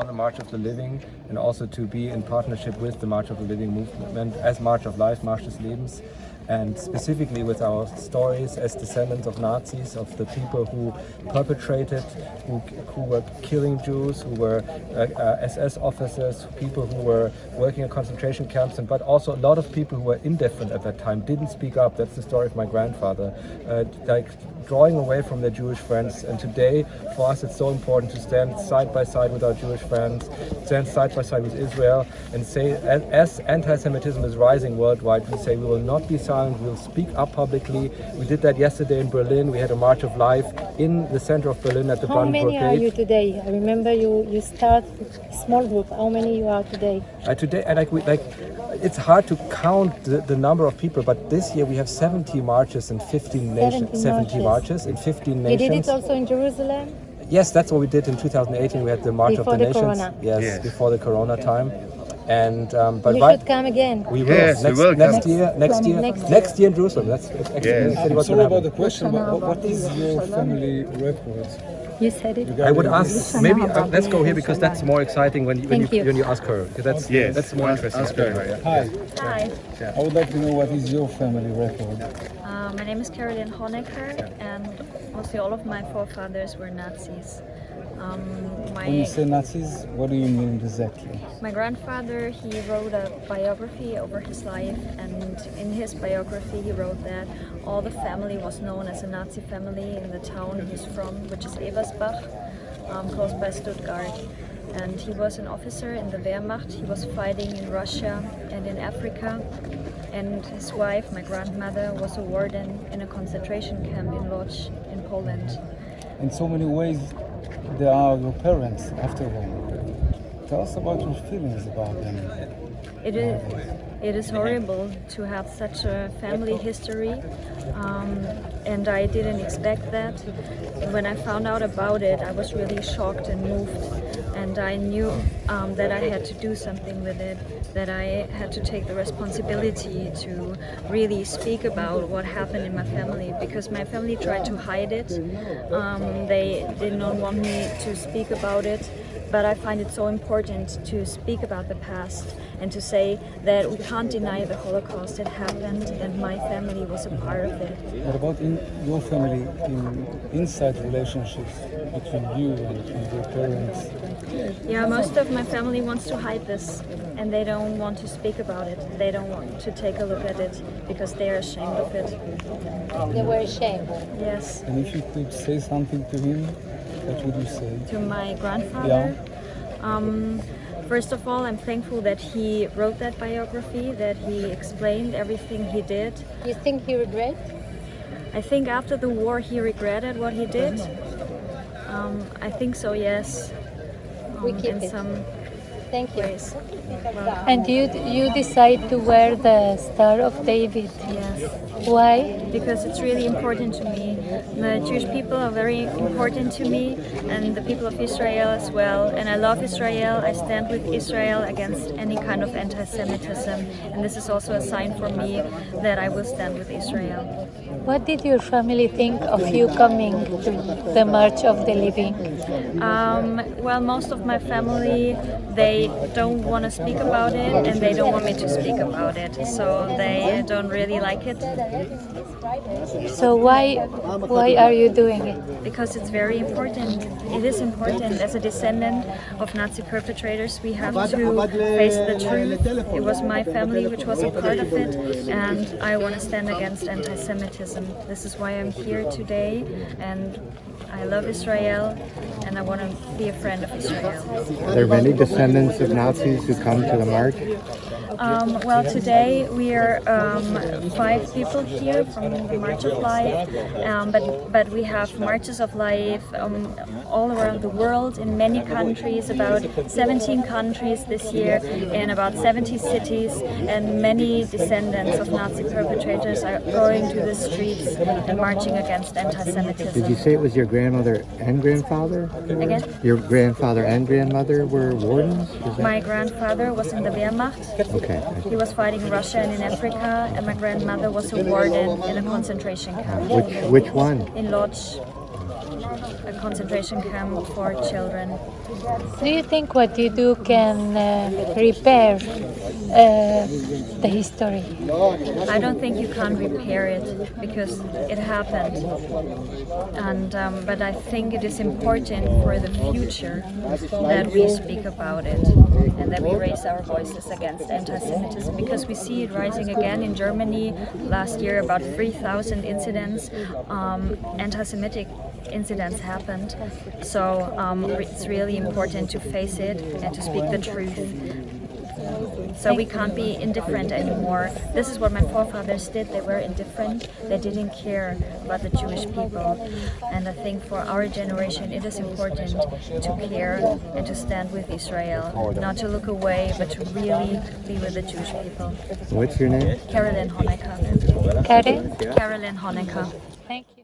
on the March of the Living and also to be in partnership with the March of the Living movement as March of Life, March des Lebens, and specifically with our stories as descendants of Nazis, of the people who perpetrated, who were killing Jews, who were SS officers, people who were working in concentration camps, but also a lot of people who were indifferent at that time, didn't speak up. That's the story of my grandfather, drawing away from their Jewish friends. And today, for us, it's so important to stand side by side with our Jewish friends, stand side by side with Israel, and say, as anti-Semitism is rising worldwide, we say we will not be silent, we will speak up publicly. We did that yesterday in Berlin. We had a March of Life in the center of Berlin at the Brandenburg Gate. How many are you today? I remember you start small group. How many you are today? Today, it's hard to count the number of people, but this year we have 70 marches in 15 nations. 70 marches in 15 nations. You did it also in Jerusalem? Yes, that's what we did in 2018. We had the March before of the Nations. Corona. Yes, before the Corona time. And but you should come again. We will. Yes, next year in Jerusalem. That's actually I'm sorry about the question, but what is your family record? You said it. I would ask, maybe let's go here because that's more exciting when you ask her. Because that's more interesting. Ask her. Hi. Hi. I would like to know what is your family record. My name is Caroline Honecker, and mostly all of my forefathers were Nazis. When you say Nazis, what do you mean exactly? My grandfather, he wrote a biography over his life, and in his biography he wrote that all the family was known as a Nazi family in the town he's from, which is Ebersbach, close by Stuttgart. And he was an officer in the Wehrmacht. He was fighting in Russia and in Africa. And his wife, my grandmother, was a warden in a concentration camp in Lodz in Poland. In so many ways, they are your parents after all. Tell us about your feelings about them. It is horrible to have such a family history, and I didn't expect that. When I found out about it, I was really shocked and moved, and I knew that I had to do something with it, that I had to take the responsibility to really speak about what happened in my family, because my family tried to hide it. They did not want me to speak about it, but I find it so important to speak about the past and to say that we can't deny the Holocaust. It happened and my family was a part of it. What about in your family, inside relationships between you and your parents? Yeah, most of my family wants to hide this and they don't want to speak about it. They don't want to take a look at it because they are ashamed of it. They were ashamed. Yes. And if you could say something to him, what would you say? To my grandfather? First of all, I'm thankful that he wrote that biography, that he explained everything he did. You think he regret? I think after the war he regretted what he did. I think so, yes. We keep in it. some Thank you. ways. And you decide to wear the Star of David. Yes. Why? Because it's really important to me. The Jewish people are very important to me, and the people of Israel as well. And I love Israel. I stand with Israel against any kind of anti-Semitism. And this is also a sign for me that I will stand with Israel. What did your family think of you coming to the March of the Living? Well, most of my family, they don't want to speak about it, and they don't want me to speak about it. So they don't really like it. So why are you doing it? Because it's very important. It is important. As a descendant of Nazi perpetrators, we have to face the truth. It was my family which was a part of it, and I want to stand against anti-Semitism. This is why I'm here today, and I love Israel, and I want to be a friend of Israel. Are there many descendants of Nazis who come to the march? Well, today we are 5 people here from the March of Life, but we have marches of life all around the world in many countries, about 17 countries this year, in about 70 cities, and many descendants of Nazi perpetrators are going to the streets and marching against anti-Semitism. Did you say it was your grandmother and grandfather? Again? Your grandfather and grandmother were wardens? My grandfather was in the Wehrmacht. Okay. He was fighting Russia and in Africa, and my grandmother was a warden in a concentration camp. Which one? In Lodz. a concentration camp for children. Do you think what you do can repair the history? I don't think you can repair it because it happened, and but I think it is important for the future that we speak about it and that we raise our voices against anti-Semitism, because we see it rising again in Germany. Last year, about 3,000 incidents, anti-Semitic incidents happened. So it's really important to face it and to speak the truth. So we can't be indifferent anymore. This is what my forefathers did. They were indifferent. They didn't care about the Jewish people. And I think for our generation, it is important to care and to stand with Israel, not to look away, but to really be with the Jewish people. What's your name? Carolyn Honecker. Karen? Carolyn Honecker. Thank you.